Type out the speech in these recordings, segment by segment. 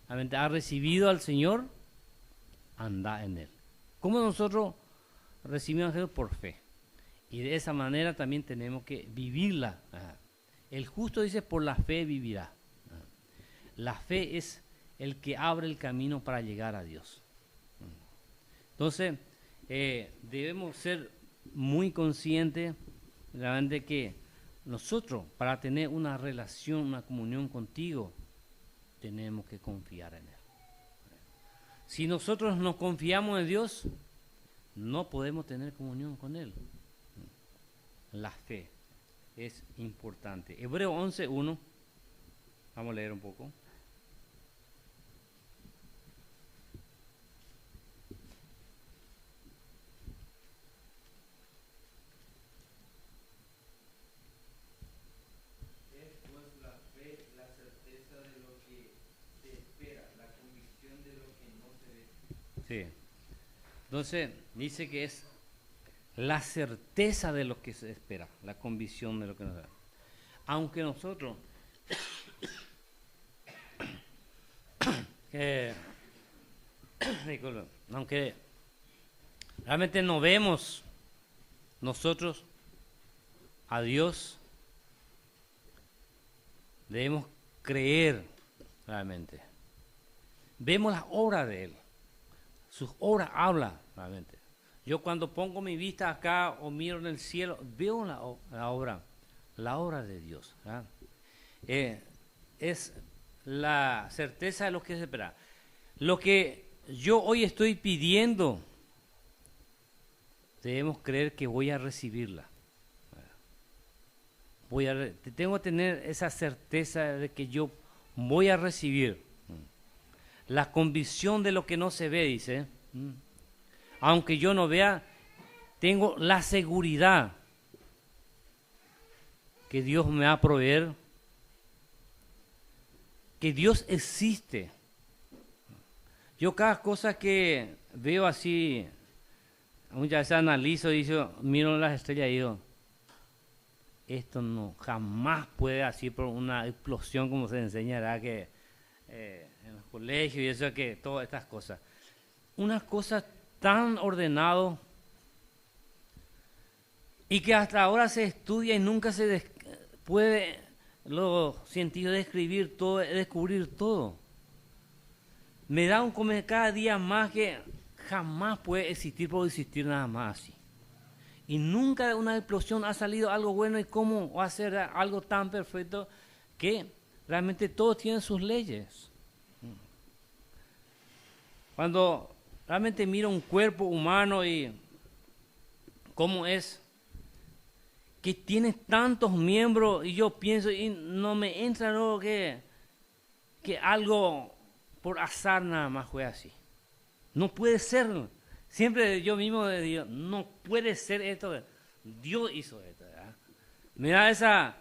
ha recibido al Señor, anda en Él. ¿Cómo nosotros recibimos a Jesús? Por fe. Y de esa manera también tenemos que vivirla. El justo dice, por la fe vivirá. La fe es el que abre el camino para llegar a Dios. Entonces, debemos ser muy conscientes realmente que nosotros, para tener una relación, una comunión contigo, tenemos que confiar en Él. Si nosotros no confiamos en Dios, no podemos tener comunión con Él. La fe es importante. Hebreos 11:1, vamos a leer un poco. Sí. Entonces, dice que es la certeza de lo que se espera, la convicción de lo que nos da. Aunque nosotros, aunque realmente no vemos nosotros a Dios, debemos creer realmente. Vemos las obras de Él. Sus obras hablan realmente. Yo cuando pongo mi vista acá o miro en el cielo, veo la obra de Dios. Es la certeza de lo que se espera. Lo que yo hoy estoy pidiendo, debemos creer que voy a recibirla. Tengo que tener esa certeza de que yo voy a recibir. La convicción de lo que no se ve, dice. Aunque yo no vea, tengo la seguridad que Dios me va a proveer, que Dios existe. Yo cada cosa que veo así, muchas veces analizo y miro las estrellas y digo, esto no jamás puede así por una explosión como se enseñará que en los colegios y eso, que todas estas cosas. Unas cosas tan ordenado y que hasta ahora se estudia y nunca se puede los científicos describir todo, descubrir todo. Me da cada día más que jamás puede existir por existir nada más así. Y nunca de una explosión ha salido algo bueno, y cómo va a ser algo tan perfecto que realmente todo tiene sus leyes. Cuando realmente miro un cuerpo humano y cómo es, que tiene tantos miembros, y yo pienso, y no me entra luego que algo por azar nada más fue así. No puede ser. Siempre yo mismo digo, no puede ser esto. Dios hizo esto, ¿verdad? Me da esa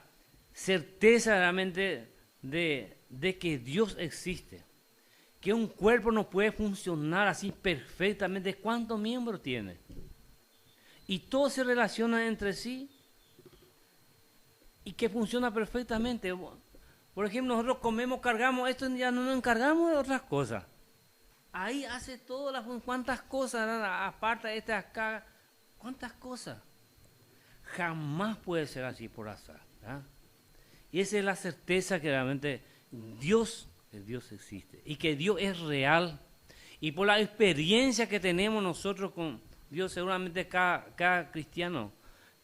certeza realmente de que Dios existe. Que un cuerpo no puede funcionar así perfectamente. ¿Cuántos miembros tiene? Y todos se relacionan entre sí. Y que funciona perfectamente. Por ejemplo, nosotros comemos, cargamos esto, ya no nos encargamos de otras cosas. Ahí hace todas las cuantas cosas, ¿verdad? Aparte de estas acá, cuántas cosas. Jamás puede ser así por azar, ¿verdad? Y esa es la certeza que realmente Dios existe y que Dios es real. Y por la experiencia que tenemos nosotros con Dios, seguramente cada cristiano,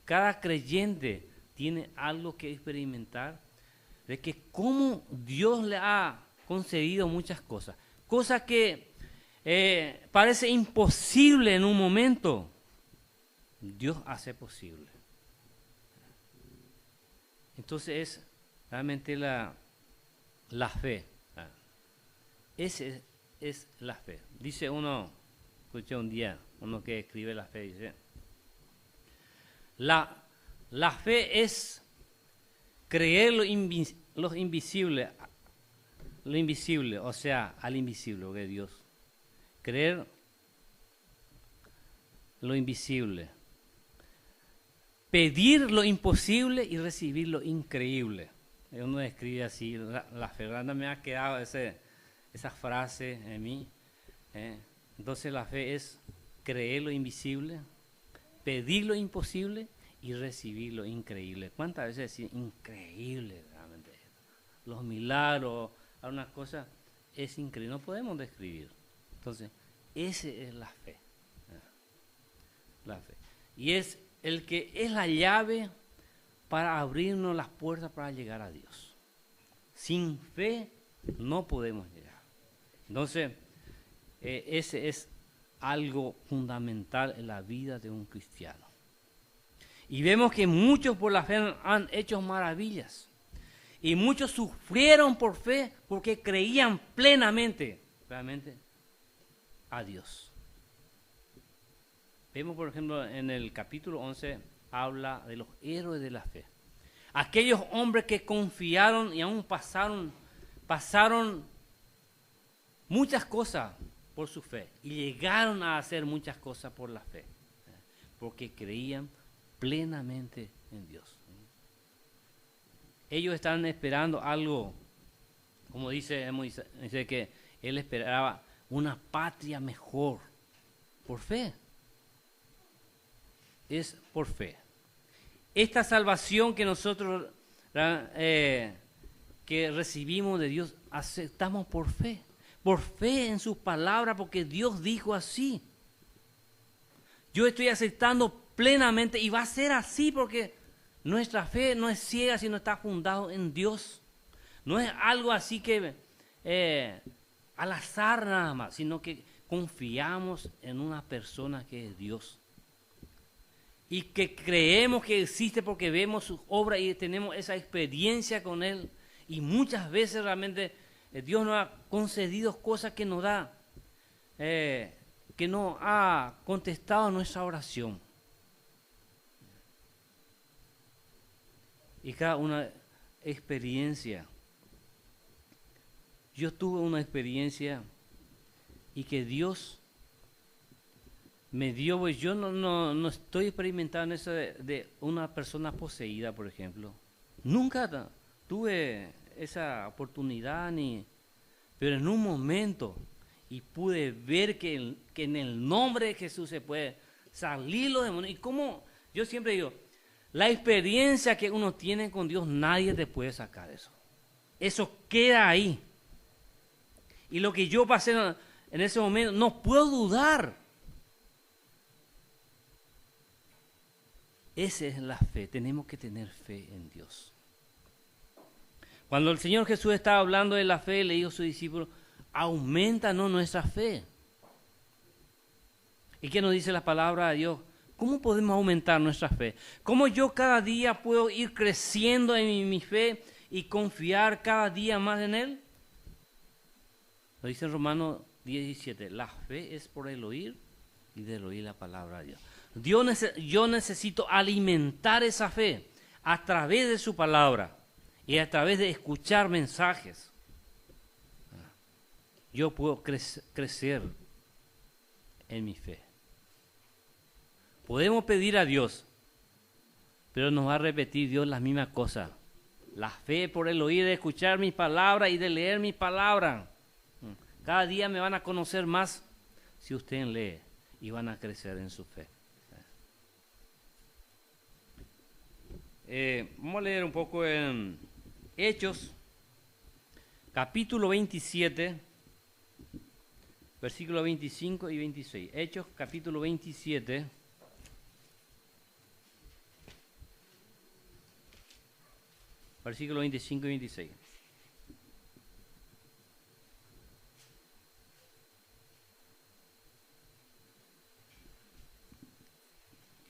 cada creyente tiene algo que experimentar de que cómo Dios le ha concedido muchas cosas. Cosas que parece imposible en un momento, Dios hace posible. Entonces es realmente la fe. Ese es la fe. Dice uno, escuché un día, uno que escribe la fe, dice, la fe es creer lo invisible, o sea, al invisible, que es Dios. Creer lo invisible. Pedir lo imposible y recibir lo increíble. Uno escribe así, la fe, me ha quedado ese esa frase en mí. Entonces la fe es creer lo invisible, pedir lo imposible y recibir lo increíble. ¿Cuántas veces decir increíble realmente? Los milagros, algunas cosas, es increíble, no podemos describir. Entonces, esa es la fe. La fe. Y es el que es la llave para abrirnos las puertas para llegar a Dios. Sin fe no podemos llegar. Entonces, ese es algo fundamental en la vida de un cristiano. Y vemos que muchos por la fe han hecho maravillas. Y muchos sufrieron por fe porque creían plenamente, realmente, a Dios. Vemos, por ejemplo, en el capítulo 11, habla de los héroes de la fe. Aquellos hombres que confiaron y aún pasaron muchas cosas por su fe. Y llegaron a hacer muchas cosas por la fe. Porque creían plenamente en Dios. Ellos están esperando algo, como dice que él esperaba una patria mejor. Por fe. Es por fe. Esta salvación que nosotros que recibimos de Dios, aceptamos por fe. Por fe en sus palabras, porque Dios dijo así. Yo estoy aceptando plenamente y va a ser así porque nuestra fe no es ciega, sino está fundado en Dios. No es algo así que al azar nada más, sino que confiamos en una persona que es Dios. Y que creemos que existe porque vemos sus obras y tenemos esa experiencia con Él. Y muchas veces realmente Dios nos ha concedido cosas que nos da, que nos ha contestado nuestra oración. Y cada una experiencia. Yo tuve una experiencia y que Dios me dio, pues yo no estoy experimentando eso de una persona poseída, por ejemplo. Nunca tuve esa oportunidad, pero en un momento, y pude ver que en el nombre de Jesús se puede salir los demonios. Y como yo siempre digo, la experiencia que uno tiene con Dios, nadie te puede sacar eso. Eso queda ahí. Y lo que yo pasé en ese momento, no puedo dudar. Esa es la fe, tenemos que tener fe en Dios. Cuando el Señor Jesús estaba hablando de la fe, le dijo a sus discípulos, aumentanos nuestra fe. ¿Y qué nos dice la palabra de Dios? ¿Cómo podemos aumentar nuestra fe? ¿Cómo yo cada día puedo ir creciendo en mi fe y confiar cada día más en Él? Lo dice en Romanos 10:17, la fe es por el oír y del oír la palabra de Dios. Yo necesito alimentar esa fe a través de su palabra y a través de escuchar mensajes. Yo puedo crecer en mi fe. Podemos pedir a Dios, pero nos va a repetir Dios las mismas cosas. La fe por el oír, de escuchar mis palabras y de leer mis palabras. Cada día me van a conocer más si usted lee y van a crecer en su fe. Vamos a leer un poco en Hechos, capítulo 27, versículos 25 y 26. Hechos, capítulo 27. Versículos 25 y 26.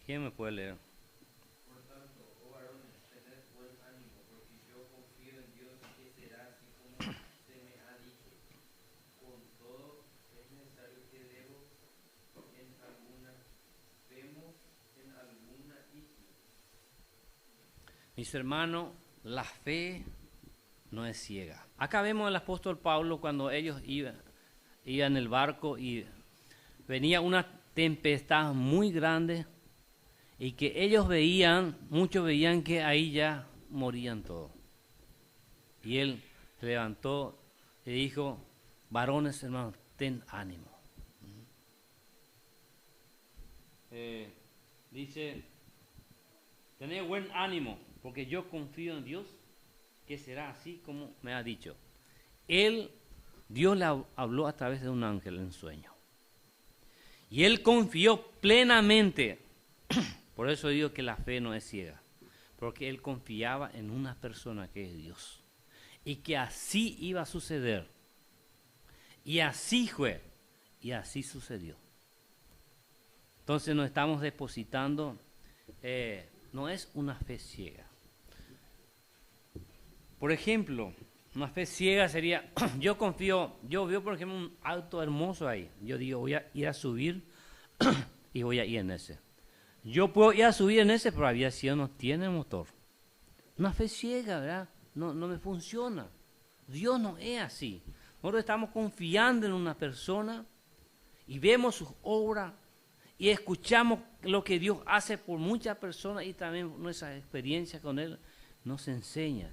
¿Quién me puede leer? Por tanto, oh varones, tened buen ánimo, porque yo confío en Dios que será así como se me ha dicho. Con todo, es necesario que vemos en alguna isla. Mis hermanos, la fe no es ciega. Acá vemos al apóstol Pablo cuando ellos iban en el barco y venía una tempestad muy grande y que ellos muchos veían que ahí ya morían todos. Y él se levantó y dijo, Varones, hermanos, ten ánimo. Dice, tened buen ánimo, porque yo confío en Dios, que será así como me ha dicho. Dios le habló a través de un ángel en sueño. Y él confió plenamente. Por eso digo que la fe no es ciega. Porque él confiaba en una persona que es Dios. Y que así iba a suceder. Y así fue. Y así sucedió. Entonces nos estamos depositando. No es una fe ciega. Por ejemplo, una fe ciega sería, yo veo por ejemplo un auto hermoso ahí, yo digo voy a ir a subir y voy a ir en ese. Yo puedo ir a subir en ese, pero la aviación no tiene motor. Una fe ciega, ¿verdad? No me funciona. Dios no es así. Nosotros estamos confiando en una persona y vemos sus obras y escuchamos lo que Dios hace por muchas personas y también nuestra experiencia con Él nos enseña.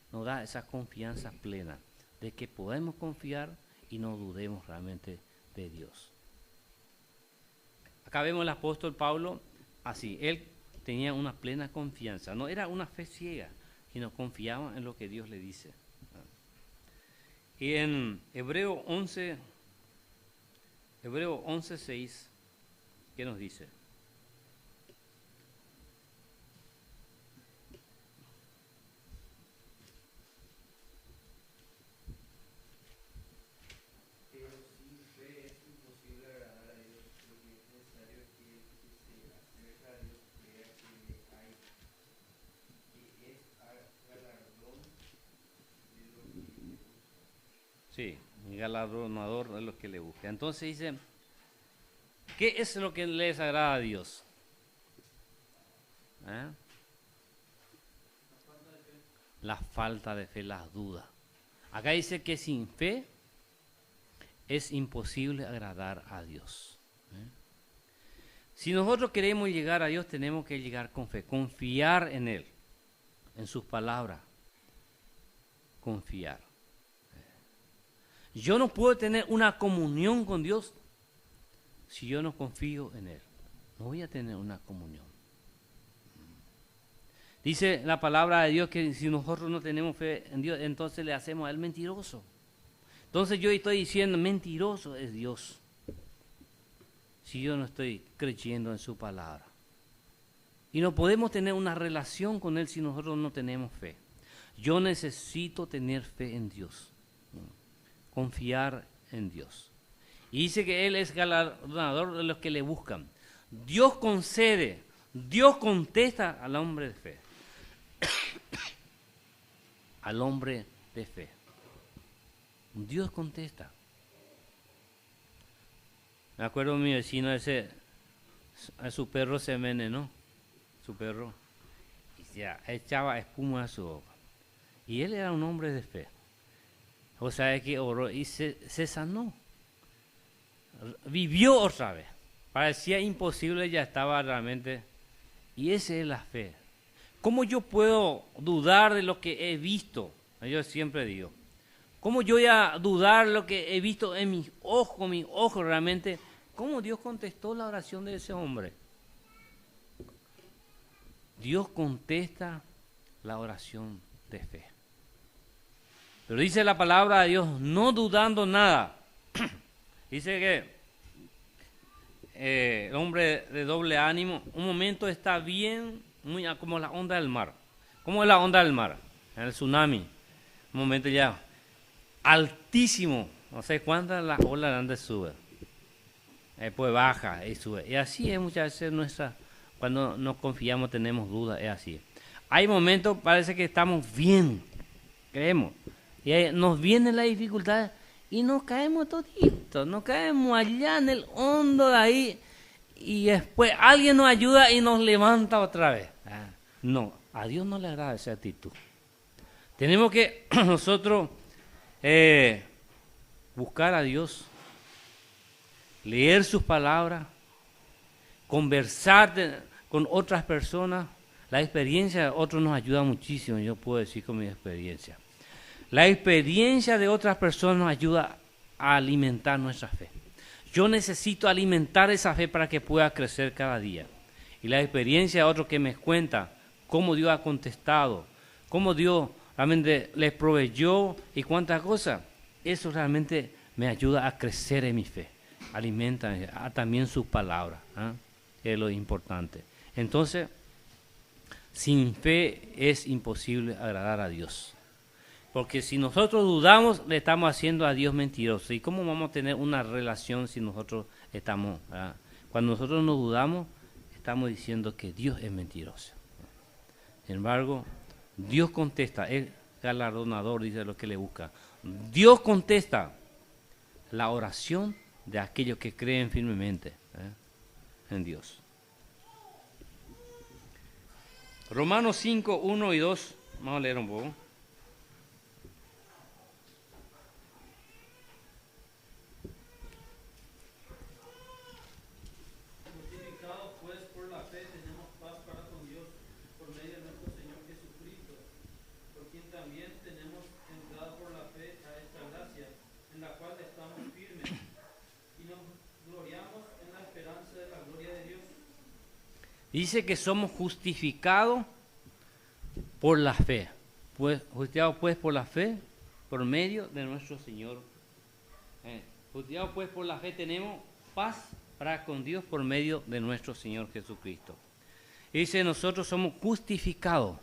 Nos da esa confianza plena de que podemos confiar y no dudemos realmente de Dios. Acá vemos al apóstol Pablo así, él tenía una plena confianza, no era una fe ciega, sino confiaba en lo que Dios le dice. Y en Hebreo 11:6, ¿qué nos dice? Sí, un galardonador de lo que le busca. Entonces dice, ¿qué es lo que les agrada a Dios? La falta de fe, las dudas. Acá dice que sin fe es imposible agradar a Dios. Si nosotros queremos llegar a Dios, tenemos que llegar con fe, confiar en Él, en sus palabras, confiar. Yo no puedo tener una comunión con Dios si yo no confío en Él. No voy a tener una comunión. Dice la palabra de Dios que si nosotros no tenemos fe en Dios, entonces le hacemos a Él mentiroso. Entonces yo estoy diciendo, mentiroso es Dios, si yo no estoy creyendo en su palabra. Y no podemos tener una relación con Él si nosotros no tenemos fe. Yo necesito tener fe en Dios. Confiar en Dios. Y dice que Él es galardonador de los que le buscan. Dios concede, Dios contesta al hombre de fe. Al hombre de fe. Dios contesta. Me acuerdo de mi vecino a su perro se envenenó, su perro, y se echaba espuma a su boca. Y él era un hombre de fe. O sea, que oró y se sanó. Vivió otra vez. Parecía imposible, ya estaba realmente. Y esa es la fe. ¿Cómo yo puedo dudar de lo que he visto? Yo siempre digo. ¿Cómo yo voy a dudar de lo que he visto en mis ojos realmente? ¿Cómo Dios contestó la oración de ese hombre? Dios contesta la oración de fe. Pero dice la palabra de Dios, no dudando nada. Dice que el hombre de doble ánimo, un momento está bien, muy como la onda del mar. ¿Cómo es la onda del mar? En el tsunami. Un momento ya altísimo, no sé cuántas las olas grandes suben. Después baja y sube. Y así es muchas veces cuando nos confiamos, tenemos dudas, es así. Hay momentos, parece que estamos bien, creemos. Y ahí nos viene la dificultad y nos caemos toditos, nos caemos allá en el hondo de ahí y después alguien nos ayuda y nos levanta otra vez. No, a Dios no le agrada esa actitud. Tenemos que nosotros buscar a Dios, leer sus palabras, conversar con otras personas. La experiencia de otros nos ayuda muchísimo, yo puedo decir con mi experiencia. La experiencia de otras personas nos ayuda a alimentar nuestra fe. Yo necesito alimentar esa fe para que pueda crecer cada día. Y la experiencia de otro que me cuenta cómo Dios ha contestado, cómo Dios realmente les proveyó y cuántas cosas, eso realmente me ayuda a crecer en mi fe. Alimenta también su palabra, que es lo importante. Entonces, sin fe es imposible agradar a Dios. Porque si nosotros dudamos, le estamos haciendo a Dios mentiroso. ¿Y cómo vamos a tener una relación si nosotros estamos? Cuando nosotros no dudamos, estamos diciendo que Dios es mentiroso. Sin embargo, Dios contesta, es galardonador, dice lo que le busca. Dios contesta la oración de aquellos que creen firmemente en Dios. Romanos 5, 1 y 2, vamos a leer un poco. Dice que somos justificados por la fe. Justificados pues por la fe, por medio de nuestro Señor. Justificados pues por la fe tenemos paz para con Dios por medio de nuestro Señor Jesucristo. Dice, nosotros somos justificados.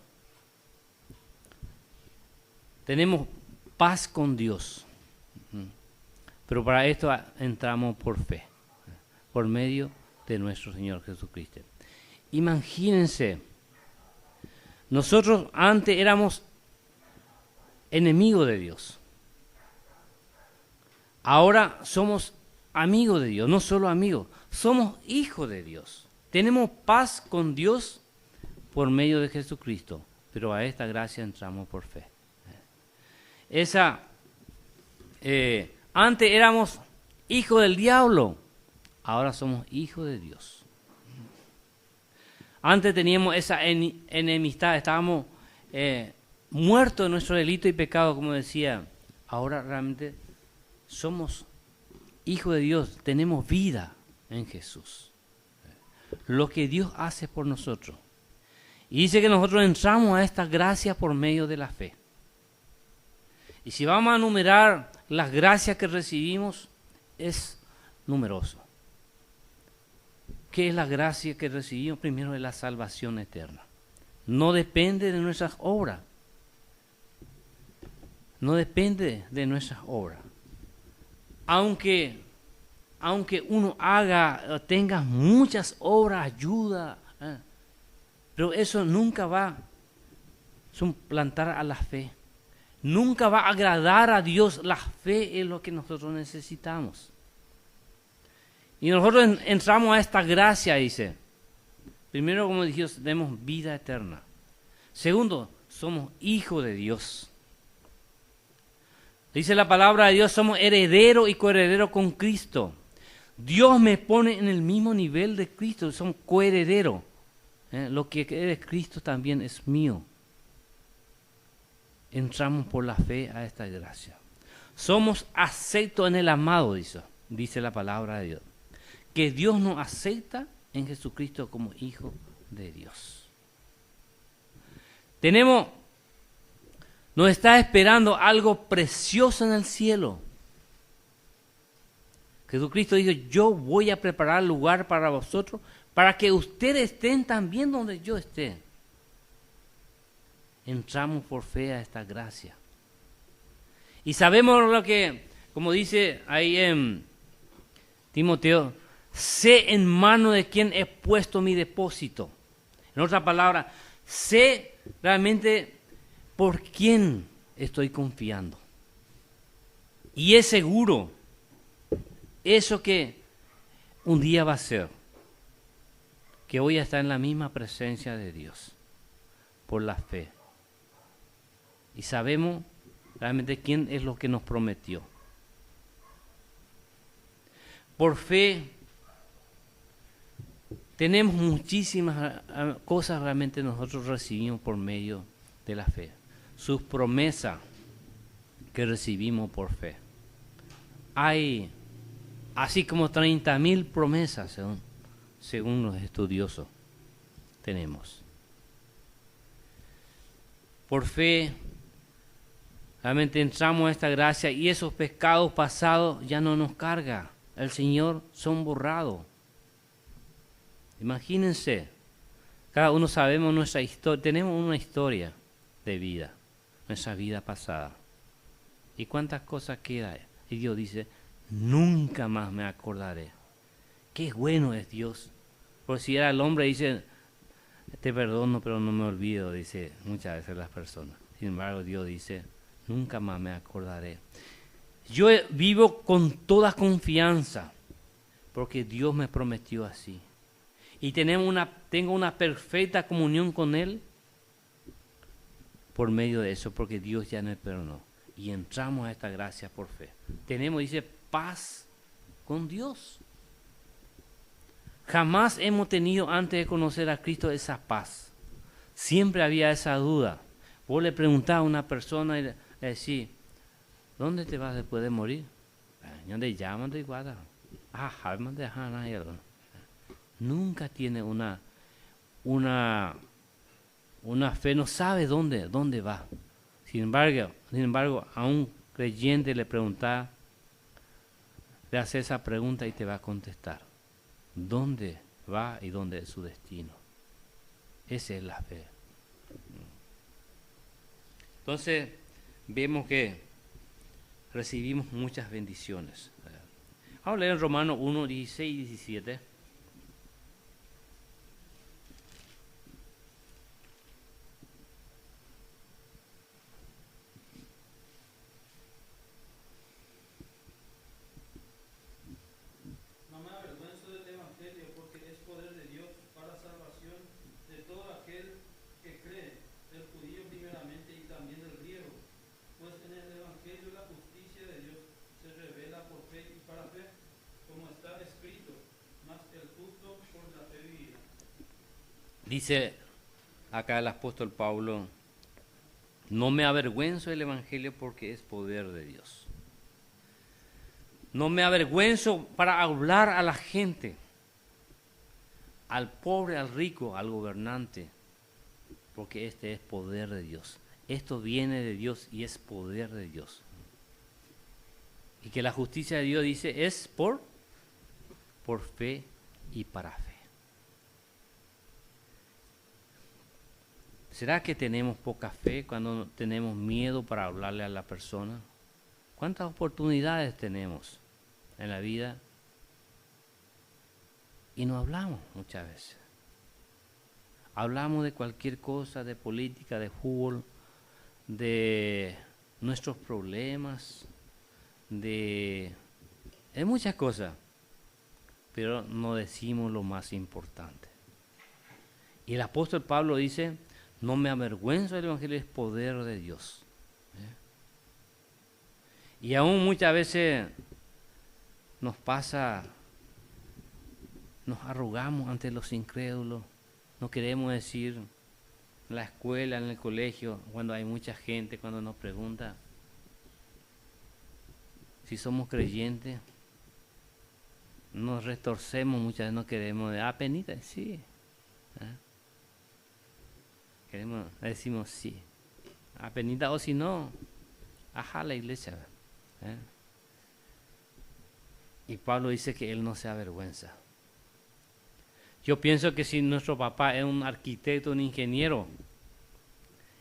Tenemos paz con Dios. Pero para esto entramos por fe, por medio de nuestro Señor Jesucristo. Imagínense, nosotros antes éramos enemigos de Dios. Ahora somos amigos de Dios, no solo amigos, somos hijos de Dios. Tenemos paz con Dios por medio de Jesucristo, pero a esta gracia entramos por fe. Antes éramos hijos del diablo, ahora somos hijos de Dios. Antes teníamos esa enemistad, estábamos muertos de nuestro delito y pecado, como decía. Ahora realmente somos hijos de Dios, tenemos vida en Jesús. Lo que Dios hace por nosotros. Y dice que nosotros entramos a esta gracia por medio de la fe. Y si vamos a enumerar las gracias que recibimos, es numeroso. ¿Qué es la gracia que recibimos? Primero es la salvación eterna. No depende de nuestras obras. No depende de nuestras obras. Aunque uno tenga muchas obras, ayuda, pero eso nunca va a suplantar a la fe. Nunca va a agradar a Dios. La fe es lo que nosotros necesitamos. Y nosotros entramos a esta gracia, dice. Primero, como dijimos, tenemos vida eterna. Segundo, somos hijos de Dios. Dice la palabra de Dios, somos herederos y coherederos con Cristo. Dios me pone en el mismo nivel de Cristo, somos coherederos. Lo que es de Cristo también es mío. Entramos por la fe a esta gracia. Somos aceptos en el amado, dice la palabra de Dios. Que Dios nos acepta en Jesucristo como hijo de Dios. Nos está esperando algo precioso en el cielo. Jesucristo dijo, yo voy a preparar lugar para vosotros, para que ustedes estén también donde yo esté. Entramos por fe a esta gracia. Y sabemos lo que, como dice ahí en Timoteo, sé en mano de quién he puesto mi depósito. En otra palabra, sé realmente por quién estoy confiando. Y es seguro eso que un día va a ser, que voy a estar en la misma presencia de Dios, por la fe. Y sabemos realmente quién es lo que nos prometió. Por fe, tenemos muchísimas cosas realmente nosotros recibimos por medio de la fe. Sus promesas que recibimos por fe. hay así como 30.000 promesas según los estudiosos tenemos. Por fe, realmente entramos a esta gracia y esos pecados pasados ya no nos carga. El Señor son borrados. Imagínense, cada uno sabemos nuestra historia, tenemos una historia de vida, nuestra vida pasada. ¿Y cuántas cosas quedan? Y Dios dice, nunca más me acordaré. Qué bueno es Dios. Por si era el hombre, dice, te perdono, pero no me olvido, dice muchas veces las personas. Sin embargo, Dios dice, nunca más me acordaré. Yo vivo con toda confianza, porque Dios me prometió así. Y tengo una perfecta comunión con Él por medio de eso, porque Dios ya me perdonó. Y entramos a esta gracia por fe. Tenemos, dice, paz con Dios. Jamás hemos tenido antes de conocer a Cristo esa paz. Siempre había esa duda. Vos le preguntás a una persona y le decís, ¿dónde te vas después de morir? ¿Dónde llaman de igual? Nunca tiene una fe, no sabe dónde va. Sin embargo, a un creyente le pregunta, le hace esa pregunta y te va a contestar. ¿Dónde va y dónde es su destino? Esa es la fe. Entonces, vemos que recibimos muchas bendiciones. Vamos a leer en Romanos 1, 16 y 17. No me avergüenzo del Evangelio, porque es poder de Dios para salvación de todo aquel que cree, del judío primeramente y también del griego. Pues en el Evangelio la justicia de Dios se revela por fe y para fe, como está escrito, mas el justo por la fe vivirá. Dice acá el apóstol Pablo, no me avergüenzo del Evangelio porque es poder de Dios. No me avergüenzo para hablar a la gente, al pobre, al rico, al gobernante, porque este es poder de Dios. Esto viene de Dios y es poder de Dios. Y que la justicia de Dios, dice, es por fe y para fe. ¿Será que tenemos poca fe cuando tenemos miedo para hablarle a la persona? ¿Cuántas oportunidades tenemos en la vida? Y no hablamos muchas veces. Hablamos de cualquier cosa, de política, de fútbol, de nuestros problemas, de muchas cosas, pero no decimos lo más importante. Y el apóstol Pablo dice, no me avergüenzo del Evangelio, es poder de Dios. Y aún muchas veces nos pasa, nos arrugamos ante los incrédulos, no queremos decir en la escuela, en el colegio, cuando hay mucha gente, cuando nos pregunta si somos creyentes, nos retorcemos muchas veces, no queremos, penita, sí. Decimos sí. Penita, o si no, ajá la iglesia. Y Pablo dice que él no se avergüenza. Yo pienso que si nuestro papá es un arquitecto, un ingeniero,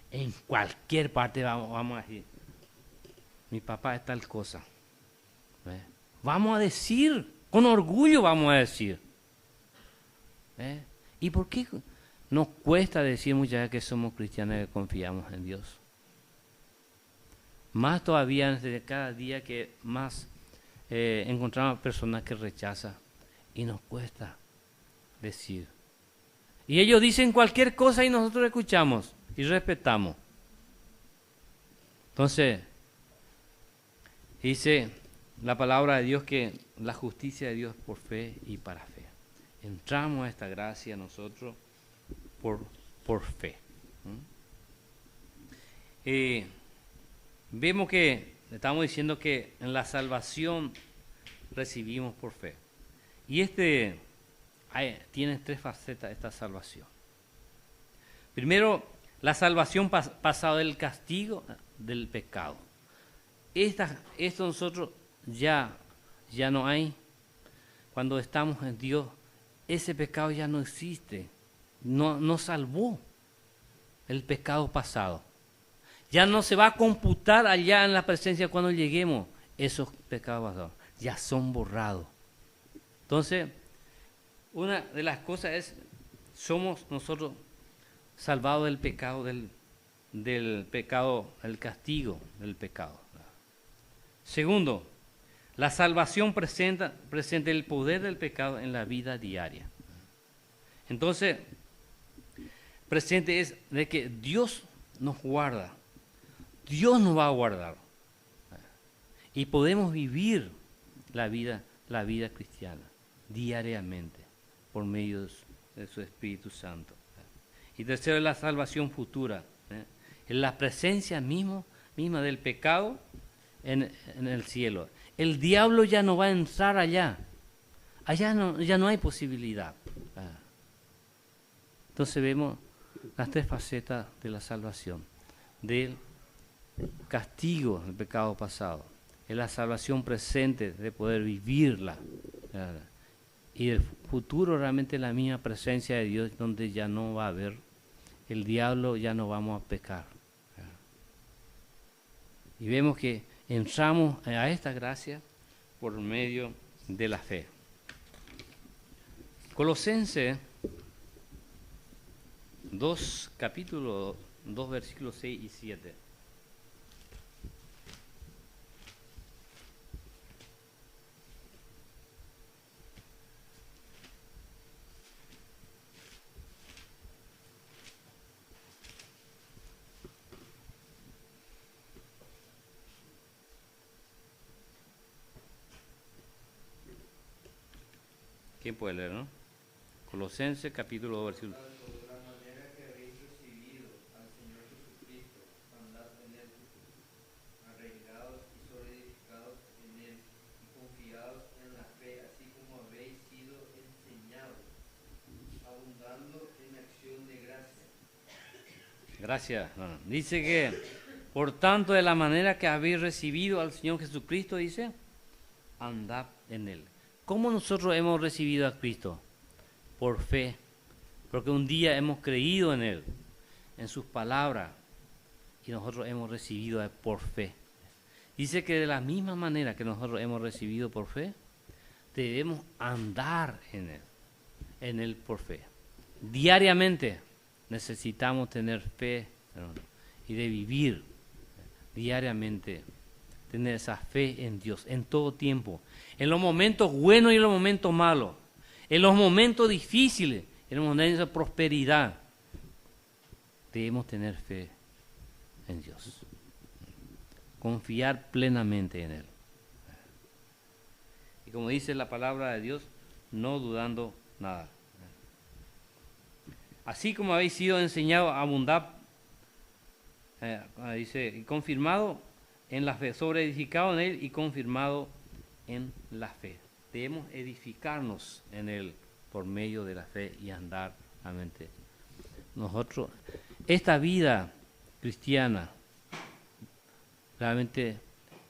en cualquier parte vamos a decir, mi papá es tal cosa. Vamos a decir, con orgullo vamos a decir. ¿Y por qué nos cuesta decir muchas veces que somos cristianos y que confiamos en Dios? Más todavía, cada día que más encontramos personas que rechazan y nos cuesta decir. Y ellos dicen cualquier cosa y nosotros escuchamos y respetamos. Entonces, dice la palabra de Dios que la justicia de Dios por fe y para fe. Entramos a esta gracia nosotros por fe. Vemos que estamos diciendo que en la salvación recibimos por fe. Y tiene tres facetas esta salvación. Primero, la salvación pasada del castigo del pecado. Esto nosotros ya no hay. Cuando estamos en Dios, ese pecado ya no existe. No nos salvó el pecado pasado. Ya no se va a computar allá en la presencia cuando lleguemos. Esos pecados pasados ya son borrados. Entonces, una de las cosas es, somos nosotros salvados del pecado, del pecado, el castigo del pecado. Segundo, la salvación presenta el poder del pecado en la vida diaria. Entonces, presente es de que Dios nos guarda. Dios nos va a guardar. Y podemos vivir la vida cristiana diariamente por medio de su Espíritu Santo. Y tercero, la salvación futura. En la presencia misma del pecado en el cielo. El diablo ya no va a entrar allá. Allá ya no hay posibilidad. Entonces vemos las tres facetas de la salvación. Del castigo del pecado pasado. Es la salvación presente de poder vivirla. Y el futuro realmente la misma presencia de Dios donde ya no va a haber el diablo, ya no vamos a pecar. Y vemos que entramos a esta gracia por medio de la fe. Colosenses 2, capítulo 2, versículos 6 y 7. ¿Quién puede leer, no? Colosenses capítulo 2, versículo. De la manera que habéis recibido al Señor Jesucristo, andad en él, arraigados y solidificados en él, y confiados en la fe, así como habéis sido enseñados, abundando en acción de gracia. Gracias. Dice que, por tanto, de la manera que habéis recibido al Señor Jesucristo, dice, andad en él. ¿Cómo nosotros hemos recibido a Cristo? Por fe, porque un día hemos creído en Él, en sus palabras, y nosotros hemos recibido por fe. Dice que de la misma manera que nosotros hemos recibido por fe, debemos andar en Él por fe. Diariamente necesitamos tener fe, hermano, y de vivir diariamente, tener esa fe en Dios, en todo tiempo, en los momentos buenos y en los momentos malos, en los momentos difíciles, en los momentos de prosperidad, debemos tener fe en Dios, confiar plenamente en Él. Y como dice la palabra de Dios, no dudando nada. Así como habéis sido enseñados a abundar, dice, y confirmado en la fe, sobre edificado en Él y confirmado en la fe. Debemos edificarnos en Él por medio de la fe y andar realmente. Nosotros, esta vida cristiana, realmente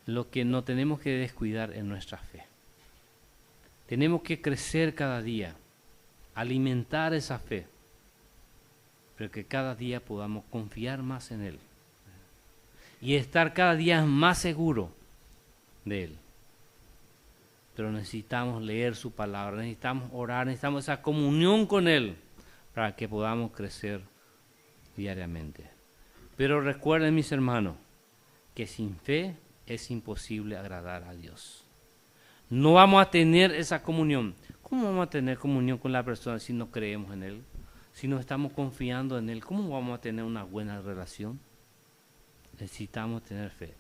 lo que no tenemos que descuidar es nuestra fe. Tenemos que crecer cada día, alimentar esa fe, pero que cada día podamos confiar más en Él y estar cada día más seguros de Él. Pero necesitamos leer su palabra, necesitamos orar, necesitamos esa comunión con Él para que podamos crecer diariamente. Pero recuerden, mis hermanos, que sin fe es imposible agradar a Dios. No vamos a tener esa comunión. ¿Cómo vamos a tener comunión con la persona si no creemos en Él? Si no estamos confiando en Él, ¿cómo vamos a tener una buena relación? Necesitamos tener fe.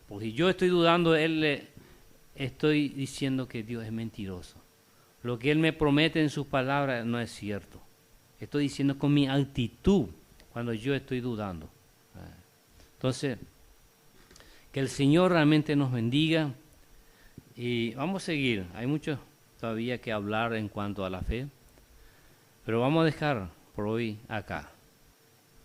Porque si yo estoy dudando de Él, estoy diciendo que Dios es mentiroso. Lo que Él me promete en sus palabras no es cierto. Estoy diciendo con mi actitud cuando yo estoy dudando. Entonces, Que el Señor realmente nos bendiga y vamos a seguir. Hay mucho todavía que hablar en cuanto a la fe, pero vamos a dejar por hoy acá.